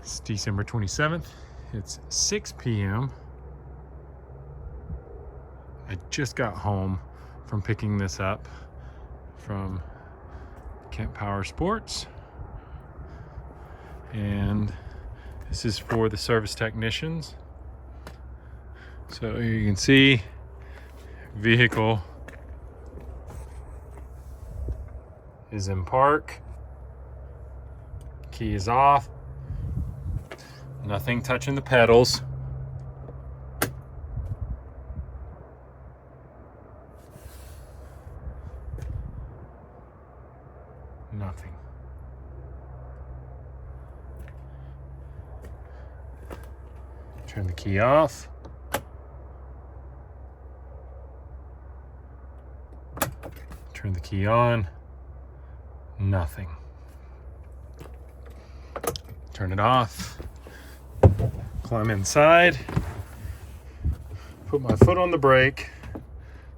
It's December 27th. It's 6 p.m. I just got home from picking this up from Kent Power Sports. And this is for the service technicians. So you can see vehicle is in park. Key is off. Nothing touching the pedals. Nothing. Turn the key off. Turn the key on. Nothing. Turn it off. Climb inside. Put my foot on the brake.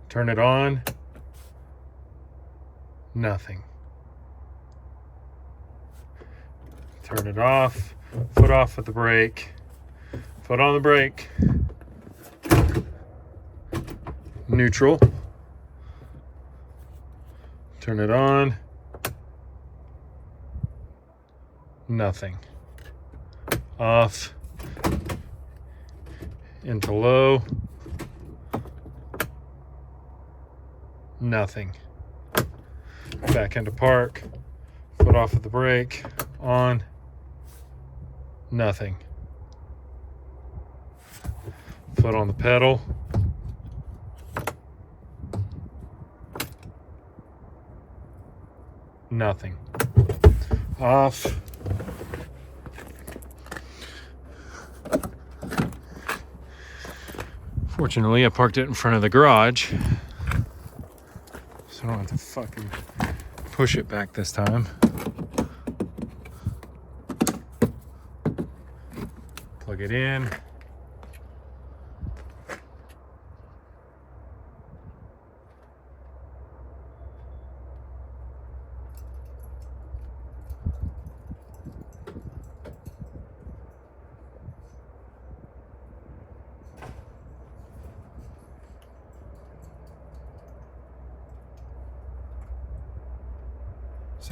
Turn it on. Nothing. Turn it off. Foot off at the brake. Foot on the brake. Neutral. Turn it on. Nothing. Off. Into low. Nothing. Back into park. Foot off at the brake. On. Nothing. Foot on the pedal. Nothing. Off. Fortunately, I parked it in front of the garage, so I don't have to fucking push it back this time. Plug it in.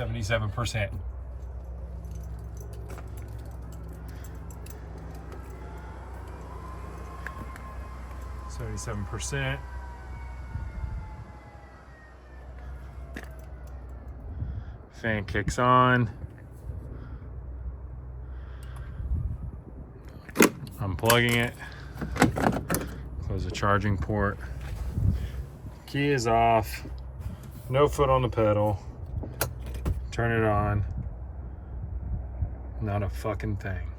%. 77%. Fan kicks on. Unplugging it. Close the charging port. Key is off. No foot on the pedal. Turn it on. Not a fucking thing.